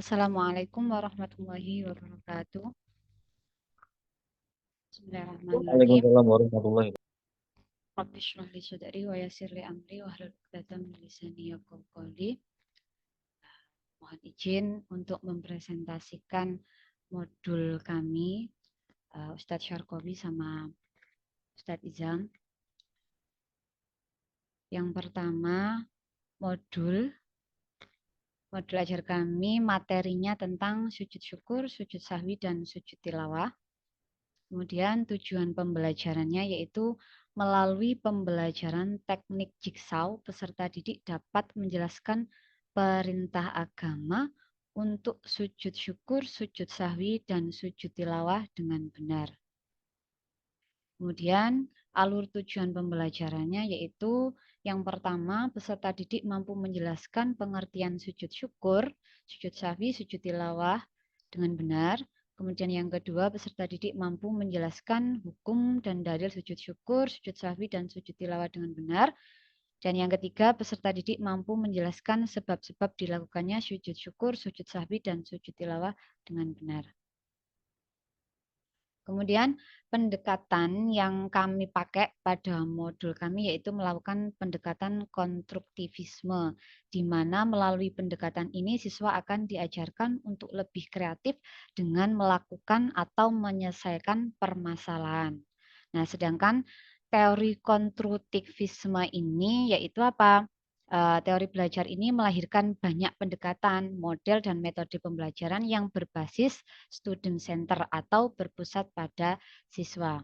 Assalamualaikum warahmatullahi wabarakatuh. Bismillahirrahmanirrahim. Waalaikumsalam warahmatullahi wabarakatuh. Rabbi shrah li sadri wa yassir li amri wahlul 'uqdatam min lisani yafqahu qawli. Mohon izin untuk mempresentasikan modul kami, Ustadz Syarkobi sama Ustadz Izam. Yang pertama, modul ajar kami materinya tentang sujud syukur, sujud sahwi, dan sujud tilawah. Kemudian tujuan pembelajarannya yaitu melalui pembelajaran teknik jigsaw, peserta didik dapat menjelaskan perintah agama untuk sujud syukur, sujud sahwi, dan sujud tilawah dengan benar. Kemudian alur tujuan pembelajarannya yaitu yang pertama, peserta didik mampu menjelaskan pengertian sujud syukur, sujud sahwi, sujud tilawah dengan benar. Kemudian yang kedua, peserta didik mampu menjelaskan hukum dan dalil sujud syukur, sujud sahwi, dan sujud tilawah dengan benar. Dan yang ketiga, peserta didik mampu menjelaskan sebab-sebab dilakukannya sujud syukur, sujud sahwi, dan sujud tilawah dengan benar. Kemudian pendekatan yang kami pakai pada modul kami yaitu melakukan pendekatan konstruktivisme, di mana melalui pendekatan ini siswa akan diajarkan untuk lebih kreatif dengan melakukan atau menyelesaikan permasalahan. Nah, sedangkan teori konstruktivisme ini yaitu apa? Teori belajar ini melahirkan banyak pendekatan, model, dan metode pembelajaran yang berbasis student center atau berpusat pada siswa.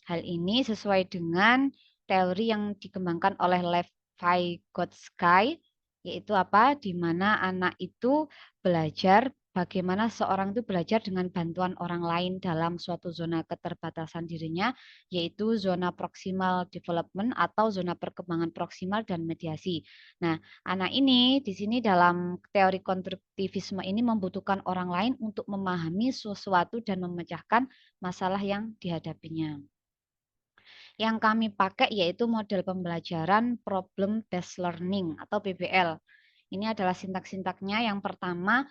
Hal ini sesuai dengan teori yang dikembangkan oleh Levi Gotsky, yaitu apa? Di mana anak itu belajar bagaimana seorang itu belajar dengan bantuan orang lain dalam suatu zona keterbatasan dirinya, yaitu zona proximal development atau zona perkembangan proksimal dan mediasi. Nah, anak ini di sini dalam teori konstruktivisme ini membutuhkan orang lain untuk memahami sesuatu dan memecahkan masalah yang dihadapinya. Yang kami pakai yaitu model pembelajaran problem based learning atau PBL. Ini adalah sintak-sintaknya. Yang pertama,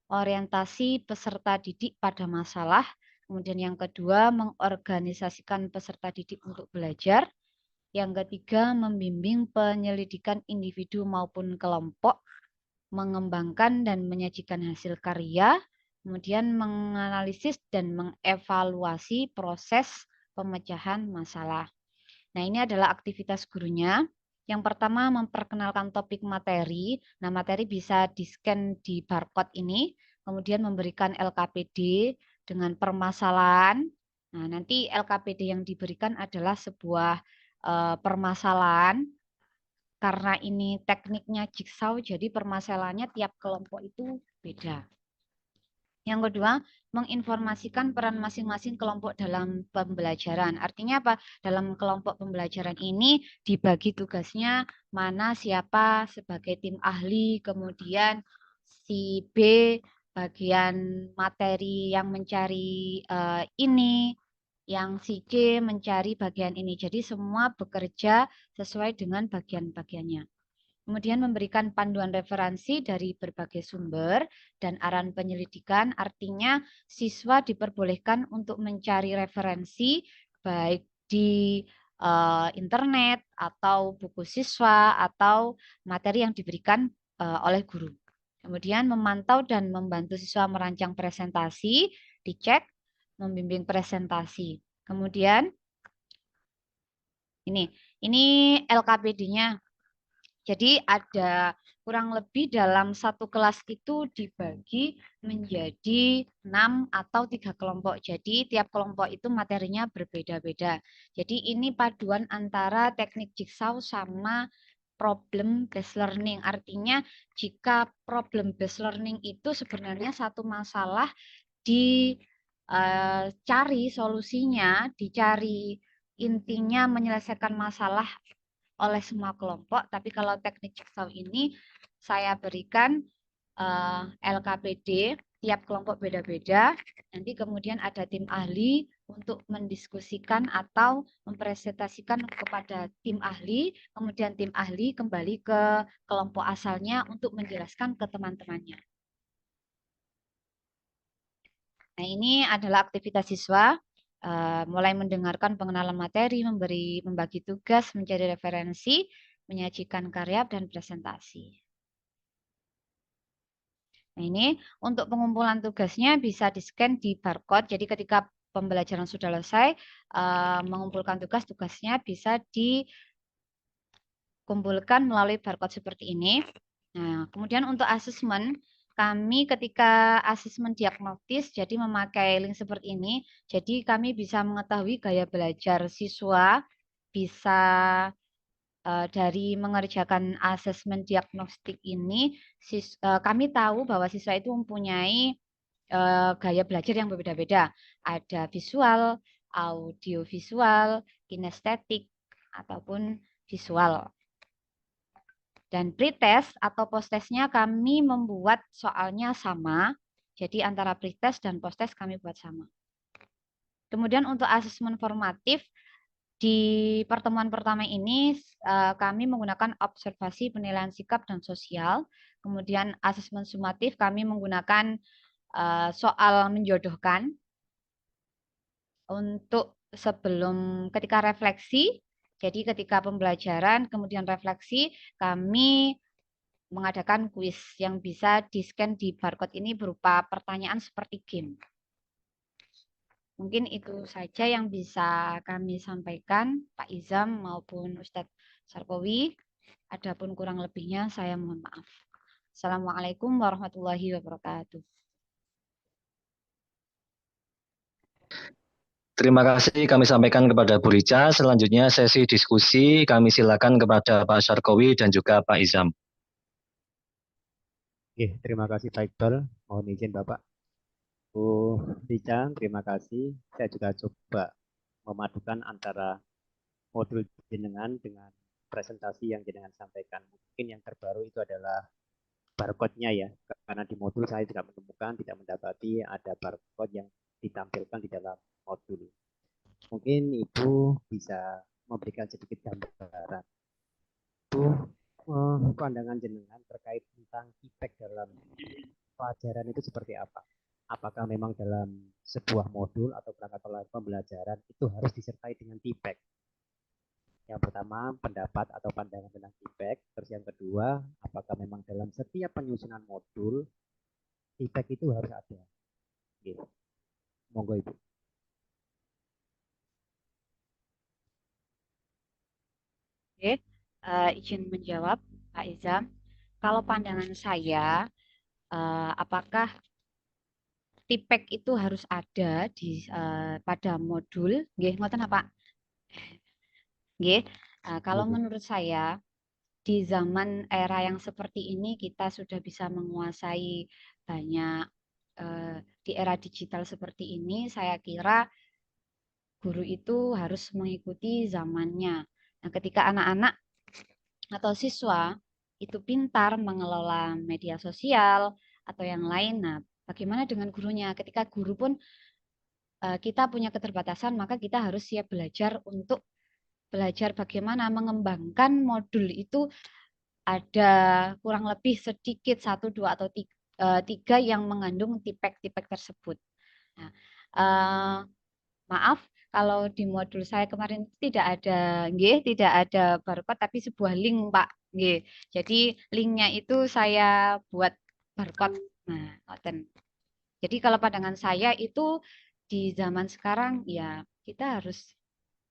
orientasi peserta didik pada masalah. Kemudian yang kedua, mengorganisasikan peserta didik untuk belajar. Yang ketiga, membimbing penyelidikan individu maupun kelompok, mengembangkan dan menyajikan hasil karya, kemudian menganalisis dan mengevaluasi proses pemecahan masalah. Nah, ini adalah aktivitas gurunya. Yang pertama, memperkenalkan topik materi. Nah, materi bisa di-scan di barcode ini, kemudian memberikan LKPD dengan permasalahan. Nah, nanti LKPD yang diberikan adalah sebuah permasalahan. Karena ini tekniknya jigsaw, jadi permasalahannya tiap kelompok itu beda. Yang kedua, menginformasikan peran masing-masing kelompok dalam pembelajaran. Artinya apa? Dalam kelompok pembelajaran ini dibagi tugasnya mana siapa sebagai tim ahli, kemudian si B bagian materi yang mencari ini, yang si C mencari bagian ini. Jadi semua bekerja sesuai dengan bagian-bagiannya. Kemudian memberikan panduan referensi dari berbagai sumber dan arahan penyelidikan, artinya siswa diperbolehkan untuk mencari referensi baik di internet atau buku siswa atau materi yang diberikan oleh guru. Kemudian memantau dan membantu siswa merancang presentasi, dicek, membimbing presentasi. Kemudian ini LKPD-nya. Jadi ada kurang lebih dalam satu kelas itu dibagi menjadi 6 atau 3 kelompok. Jadi tiap kelompok itu materinya berbeda-beda. Jadi ini paduan antara teknik jigsaw sama problem based learning. Artinya jika problem based learning itu sebenarnya satu masalah dicari solusinya, dicari intinya menyelesaikan masalah oleh semua kelompok, tapi kalau teknik jigsaw ini saya berikan LKPD, tiap kelompok beda-beda, nanti kemudian ada tim ahli untuk mendiskusikan atau mempresentasikan kepada tim ahli, kemudian tim ahli kembali ke kelompok asalnya untuk menjelaskan ke teman-temannya. Nah, ini adalah aktivitas siswa, mulai mendengarkan pengenalan materi, membagi tugas, mencari referensi, menyajikan karya, dan presentasi. Nah, ini untuk pengumpulan tugasnya bisa di-scan di barcode. Jadi ketika pembelajaran sudah selesai, mengumpulkan tugasnya bisa dikumpulkan melalui barcode seperti ini. Nah, kemudian untuk asesmen, kami ketika asesmen diagnostis, jadi memakai link seperti ini, jadi kami bisa mengetahui gaya belajar siswa, bisa dari mengerjakan asesmen diagnostik ini, kami tahu bahwa siswa itu mempunyai gaya belajar yang berbeda-beda. Ada visual, audiovisual, kinestetik, ataupun visual. Dan pretest atau posttestnya kami membuat soalnya sama. Jadi antara pretest dan posttest kami buat sama. Kemudian untuk asesmen formatif, di pertemuan pertama ini kami menggunakan observasi, penilaian sikap, dan sosial. Kemudian asesmen sumatif kami menggunakan soal menjodohkan. Untuk sebelum ketika refleksi, jadi ketika pembelajaran kemudian refleksi, kami mengadakan kuis yang bisa di-scan di barcode ini berupa pertanyaan seperti game. Mungkin itu saja yang bisa kami sampaikan, Pak Izam maupun Ustadz Sarkowi. Adapun kurang lebihnya saya mohon maaf. Assalamualaikum warahmatullahi wabarakatuh. Terima kasih kami sampaikan kepada Bu Rica. Selanjutnya sesi diskusi kami silakan kepada Pak Sarkowi dan juga Pak Izam. Oke, terima kasih Pak Iqbal. Mohon izin Bapak. Bu Rica, terima kasih. Saya juga coba memadukan antara modul jenengan dengan presentasi yang jenengan sampaikan. Mungkin yang terbaru itu adalah barcode-nya ya, karena di modul saya tidak menemukan, tidak mendapati ada barcode yang ditampilkan di dalam modul. Mungkin Ibu bisa memberikan sedikit gambaran. Bu, pandangan jenengan terkait tentang IPEK dalam pelajaran itu seperti apa? Apakah memang dalam sebuah modul atau perangkat pembelajaran itu harus disertai dengan TIPEK? Yang pertama, pendapat atau pandangan tentang TIPEK. Terus yang kedua, apakah memang dalam setiap penyusunan modul TIPEK itu harus ada? Oke. Monggo Ibu. Oke, izin menjawab Pak Izam. Kalau pandangan saya, apakah TIPEK itu harus ada di pada modul? Nggih, ngoten apa? Nggih. Kalau menurut saya di zaman era yang seperti ini kita sudah bisa menguasai banyak di era digital seperti ini, saya kira guru itu harus mengikuti zamannya. Nah, ketika anak-anak atau siswa itu pintar mengelola media sosial atau yang lain, nah bagaimana dengan gurunya? Ketika guru pun kita punya keterbatasan, maka kita harus siap belajar untuk belajar bagaimana mengembangkan modul itu ada kurang lebih sedikit satu, dua, atau tiga yang mengandung tipek-tipek tersebut. Nah, maaf kalau di modul saya kemarin tidak ada, tidak ada barcode tapi sebuah link, Pak. Jadi linknya itu saya buat barcode. Nah, jadi kalau pandangan saya itu di zaman sekarang ya kita harus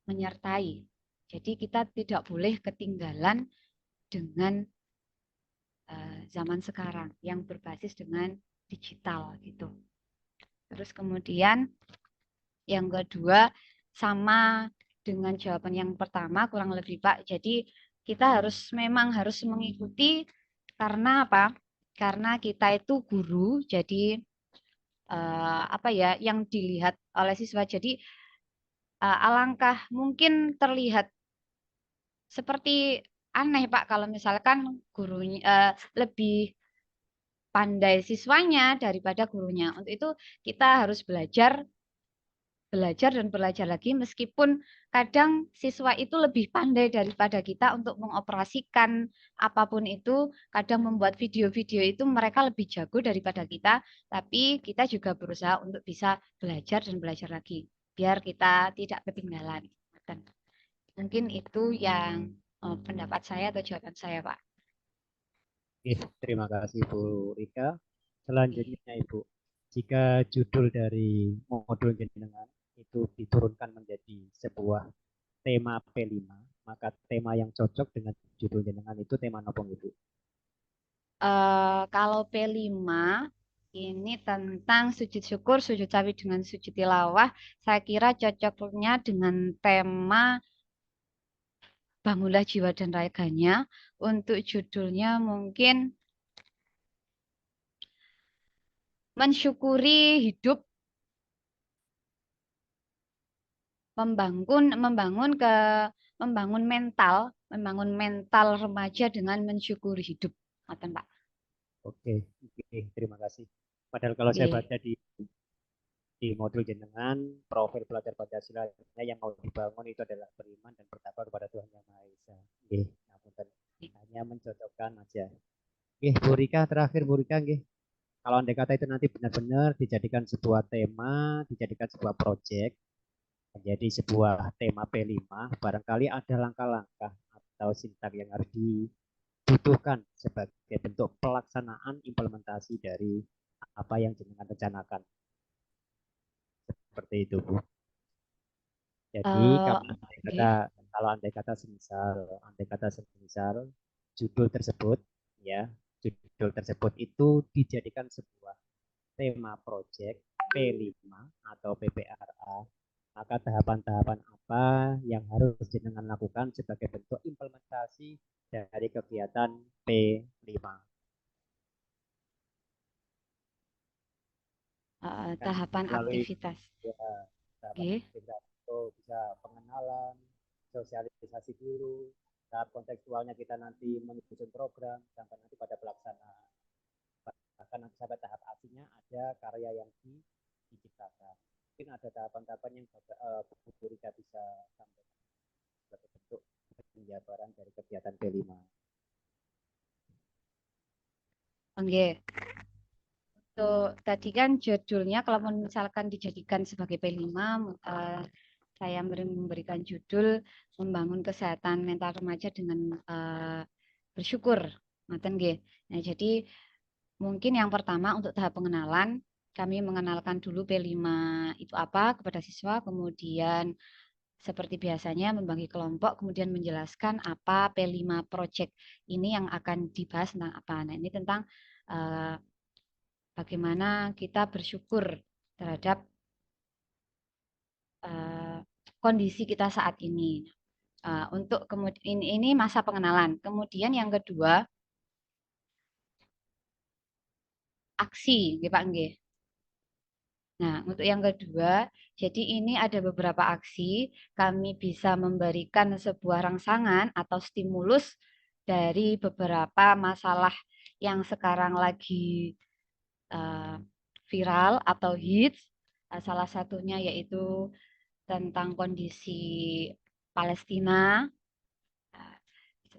menyertai. Jadi kita tidak boleh ketinggalan dengan zaman sekarang yang berbasis dengan digital gitu. Terus kemudian yang kedua sama dengan jawaban yang pertama kurang lebih Pak. Jadi kita memang harus mengikuti karena apa? Karena kita itu guru, jadi apa ya yang dilihat oleh siswa. Jadi alangkah mungkin terlihat seperti aneh Pak kalau misalkan gurunya lebih pandai siswanya daripada gurunya. Untuk itu kita harus belajar belajar dan belajar lagi, meskipun kadang siswa itu lebih pandai daripada kita untuk mengoperasikan apapun itu. Kadang membuat video-video itu mereka lebih jago daripada kita, tapi kita juga berusaha untuk bisa belajar dan belajar lagi, biar kita tidak ketinggalan. Mungkin itu yang pendapat saya atau jawaban saya, Pak. Oke, terima kasih Bu Rika. Selanjutnya Ibu, jika judul dari modul jenengan itu diturunkan menjadi sebuah tema P5, maka tema yang cocok dengan judul jenengan itu tema apa Ibu? Kalau P5 ini tentang sujud syukur, sujud sawi dengan sujud tilawah, saya kira cocoknya dengan tema bangunlah jiwa dan raganya. Untuk judulnya mungkin mensyukuri hidup, membangun mental remaja dengan mensyukuri hidup. Ngoten, Pak. Oke, terima kasih. Padahal kalau saya Oke. baca di modul jenengan, profil pelajar Pancasila yang mau dibangun itu adalah beriman dan bertakwa kepada Tuhan Yang Maha Esa. Oke, hanya mencocokkan aja. Oke, Bu Rika, terakhir Bu Rika, nggih. Kalau andai kata itu nanti benar-benar dijadikan sebuah tema, dijadikan sebuah proyek, menjadi sebuah tema P5, barangkali ada langkah-langkah atau sintak yang harus dibutuhkan sebagai bentuk pelaksanaan implementasi dari apa yang jenengan rencanakan. Seperti itu, Bu. Jadi kalau andai kata semisal judul tersebut itu dijadikan sebuah tema proyek P5 atau PPRA, maka tahapan-tahapan apa yang harus jenengan lakukan sebagai bentuk implementasi dari kegiatan P5? Tahapan Melalui aktivitas. tahapan aktivitas itu bisa pengenalan, sosialisasi guru, tahap kontekstualnya kita nanti menyusun program, sampai nanti pada pelaksanaan. Bahkan nanti sampai tahap akhirnya ada karya yang diciptakan. Mungkin ada tahapan-tahapan yang Bu Rika bisa sampaikan sebagai bentuk penjabaran dari kegiatan P5. Oke. Untuk tadi kan judulnya kalau misalkan dijadikan sebagai P5, saya memberikan judul membangun kesehatan mental remaja dengan bersyukur. Nah, jadi mungkin yang pertama untuk tahap pengenalan, kami mengenalkan dulu P5 itu apa kepada siswa, kemudian seperti biasanya membagi kelompok, kemudian menjelaskan apa P5 Project ini yang akan dibahas tentang apa. Nah, ini tentang bagaimana kita bersyukur terhadap kondisi kita saat ini. Untuk kemudian ini masa pengenalan. Kemudian yang kedua, aksi, Pak nggih. Nah, untuk yang kedua, jadi ini ada beberapa aksi, kami bisa memberikan sebuah rangsangan atau stimulus dari beberapa masalah yang sekarang lagi viral atau hits. Salah satunya yaitu tentang kondisi Palestina.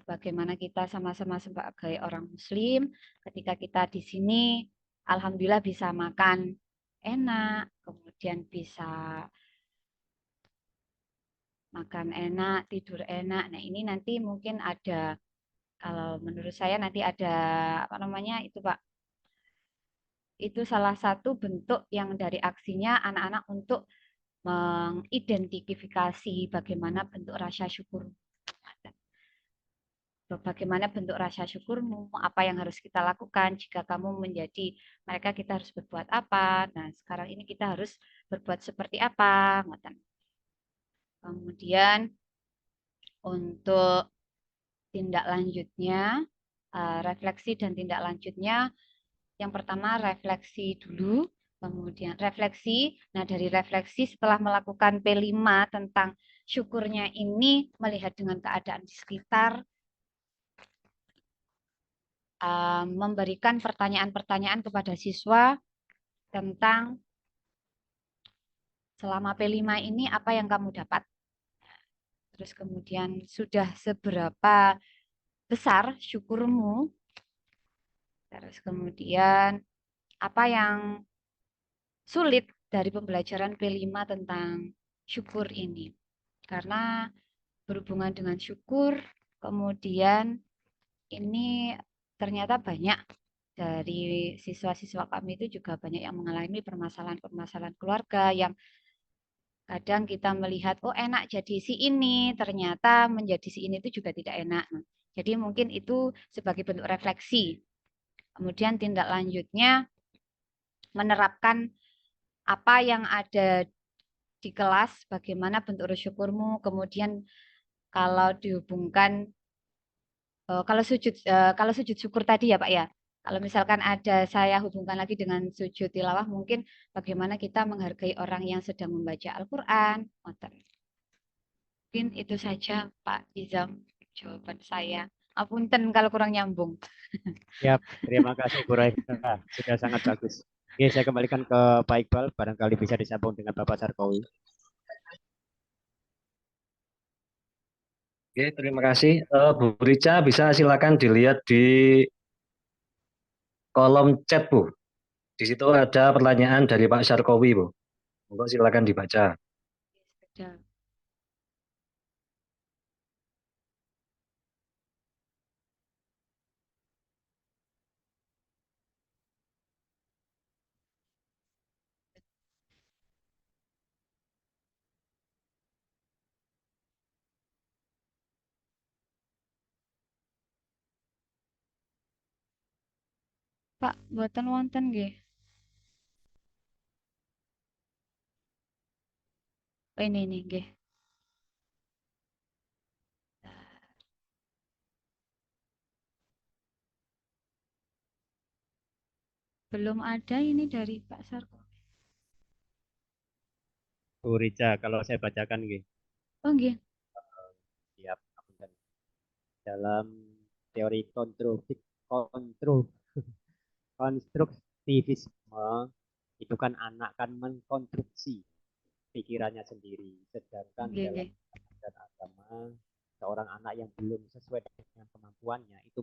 Bagaimana kita sama-sama sebagai orang Muslim, ketika kita di sini, alhamdulillah bisa makan enak, kemudian bisa makan enak, tidur enak. Nah, ini nanti mungkin ada, kalau menurut saya nanti ada apa namanya itu Pak, itu salah satu bentuk yang dari aksinya anak-anak untuk mengidentifikasi bagaimana bentuk rasa syukur. Bagaimana bentuk rasa syukurmu, apa yang harus kita lakukan jika kamu menjadi mereka, kita harus berbuat apa. Nah, sekarang ini kita harus berbuat seperti apa. Kemudian untuk tindak lanjutnya, refleksi dan tindak lanjutnya, yang pertama refleksi dulu, kemudian refleksi. Nah, dari refleksi setelah melakukan P5 tentang syukurnya ini, melihat dengan keadaan di sekitar, memberikan pertanyaan-pertanyaan kepada siswa tentang selama P5 ini apa yang kamu dapat? Terus kemudian sudah seberapa besar syukurmu? Terus kemudian apa yang sulit dari pembelajaran P5 tentang syukur ini? Karena berhubungan dengan syukur, kemudian ini ternyata banyak dari siswa-siswa kami itu juga banyak yang mengalami permasalahan-permasalahan keluarga yang kadang kita melihat, oh enak jadi si ini, ternyata menjadi si ini itu juga tidak enak. Nah, jadi mungkin itu sebagai bentuk refleksi. Kemudian tindak lanjutnya menerapkan apa yang ada di kelas, bagaimana bentuk syukurmu, kemudian kalau dihubungkan kalau sujud syukur tadi ya Pak ya. Kalau misalkan ada saya hubungkan lagi dengan sujud tilawah, mungkin bagaimana kita menghargai orang yang sedang membaca Al-Qur'an. Mungkin itu saja Pak Izam jawaban saya. Apunten kalau kurang nyambung. Siap, terima kasih Bu Raika, sudah sangat bagus. Oke, saya kembalikan ke Pak Iqbal, barangkali bisa disambung dengan Bapak Sarkowi. Oke, terima kasih. Bu Rica bisa silakan dilihat di kolom chat, Bu. Di situ ada pertanyaan dari Pak Sarkowi, Bu. Monggo silakan dibaca. Sudah. Pak, buatan wonten nggih. Oh, ini nggih. Belum ada ini dari Pak Sarko. Bu Rica, kalau saya bacakan, nggih. Oh, nggih. Siap, apunten. Dalam teori konstruktivisme itu kan anak kan mengkonstruksi pikirannya sendiri, sedangkan Nggih, dalam nggih. dan agama seorang anak yang belum sesuai dengan kemampuannya itu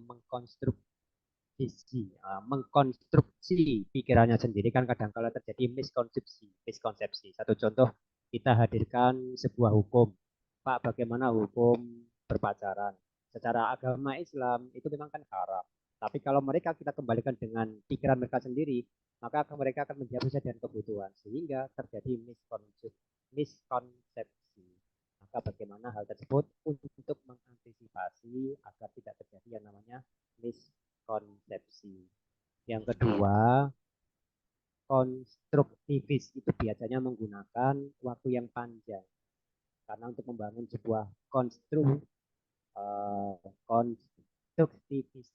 mengkonstruksi pikirannya sendiri kan kadang kala terjadi miskonsepsi. Satu contoh, kita hadirkan sebuah hukum. Pak, bagaimana hukum berpacaran? Secara agama Islam itu memang kan haram. Tapi kalau mereka kita kembalikan dengan pikiran mereka sendiri, maka mereka akan menjawab sesuai dengan kebutuhan. Sehingga terjadi miskonsepsi. Maka bagaimana hal tersebut untuk mengantisipasi agar tidak terjadi yang namanya miskonsepsi. Yang kedua, konstruktivis itu biasanya menggunakan waktu yang panjang karena untuk membangun sebuah konstruktivis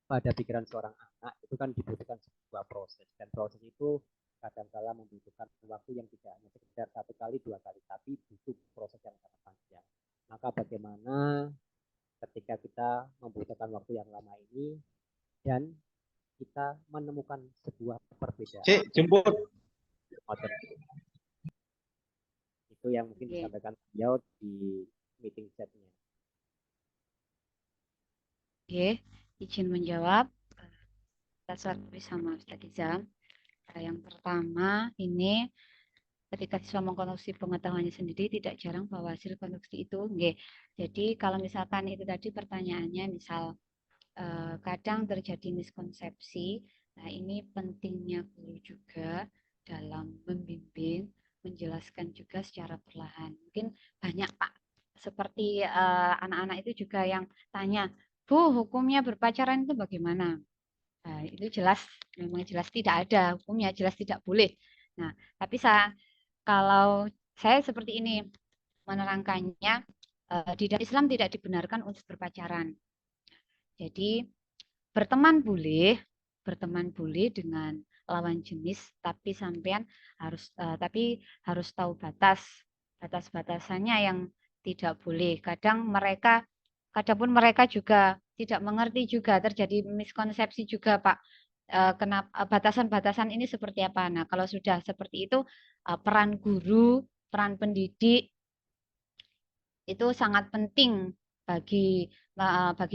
pada pikiran seorang anak itu kan dibutuhkan sebuah proses dan proses itu kadang-kala membutuhkan waktu yang tidak hanya sekedar 1 kali 2 kali tapi butuh proses yang sangat panjang. Maka bagaimana ketika kita membutuhkan waktu yang lama ini dan kita menemukan sebuah perbedaan. Cik, jemput. Itu yang mungkin disampaikan beliau di meeting chatnya. Oke, izin menjawab. Kita selesai sama Ustaz Izam. Yang pertama ini ketika siswa mengkonstruksi pengetahuannya sendiri tidak jarang bahwa hasil konstruksi itu nggih. Jadi kalau misalkan itu tadi pertanyaannya misal kadang terjadi miskonsepsi. Nah, ini pentingnya guru juga dalam membimbing, menjelaskan juga secara perlahan. Mungkin banyak Pak, seperti anak-anak itu juga yang tanya, Bu, hukumnya berpacaran itu bagaimana? Nah, itu jelas, memang jelas tidak ada hukumnya, jelas tidak boleh. Nah, tapi kalau saya seperti ini menerangkannya, di dalam Islam tidak dibenarkan untuk berpacaran. Jadi berteman boleh dengan lawan jenis, tapi sampean harus tahu batas-batasannya yang tidak boleh. Kadang pun mereka juga tidak mengerti juga terjadi miskonsepsi juga Pak. kenapa batasan-batasan ini seperti apa. Nah, kalau sudah seperti itu, peran guru, peran pendidik itu sangat penting bagi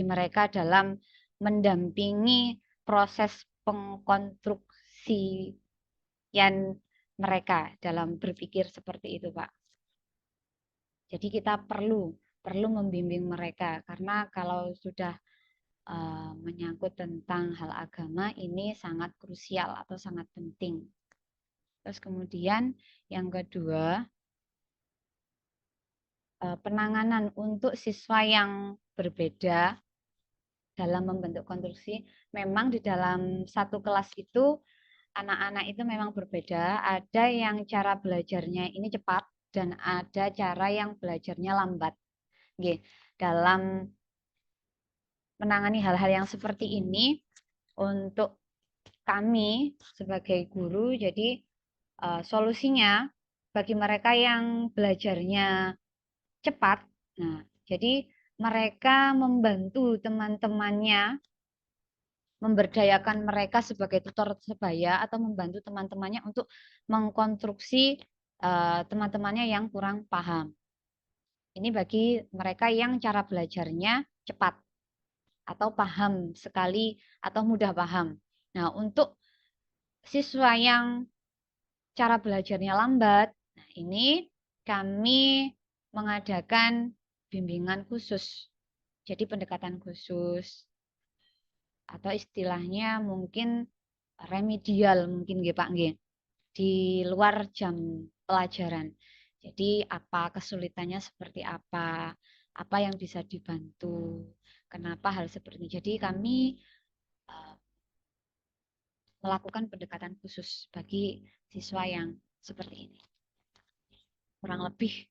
mereka dalam mendampingi proses pengkonstruksian mereka dalam berpikir seperti itu, Pak. Jadi kita perlu membimbing mereka karena kalau sudah menyangkut tentang hal agama ini sangat krusial atau sangat penting. Terus kemudian yang kedua, penanganan untuk siswa yang berbeda dalam membentuk konstruksi. Memang di dalam satu kelas itu anak-anak itu memang berbeda. Ada yang cara belajarnya ini cepat dan ada cara yang belajarnya lambat. Oke, dalam menangani hal-hal yang seperti ini untuk kami sebagai guru, jadi solusinya bagi mereka yang belajarnya cepat, nah, jadi mereka membantu teman-temannya, memberdayakan mereka sebagai tutor sebaya atau membantu teman-temannya untuk mengkonstruksi teman-temannya yang kurang paham. Ini bagi mereka yang cara belajarnya cepat atau paham sekali atau mudah paham. Nah, untuk siswa yang cara belajarnya lambat, nah ini kami mengadakan bimbingan khusus. Jadi pendekatan khusus atau istilahnya mungkin remedial mungkin nggih Pak nggih. Di luar jam pelajaran. Jadi apa kesulitannya seperti apa yang bisa dibantu, kenapa hal seperti ini. Jadi kami melakukan pendekatan khusus bagi siswa yang seperti ini. Kurang lebih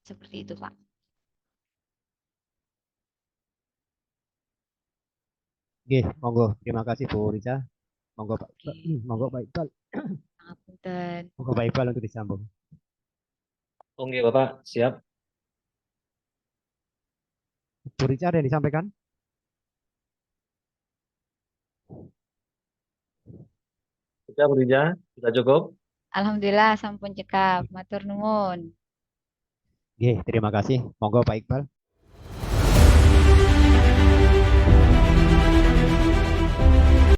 seperti itu, Pak. Oke, monggo. Terima kasih Bu Rica. Monggo Pak. Oke. Monggo Pak Iqbal. Ngapunten. Monggo Pak Iqbal untuk disambung. Oke, Bapak, siap. Bu Rica ada yang disampaikan? Sudah, Bu Rija? Sudah cukup? Alhamdulillah sampun cekap. Matur nuwun. Oke, terima kasih. Monggo Pak Iqbal.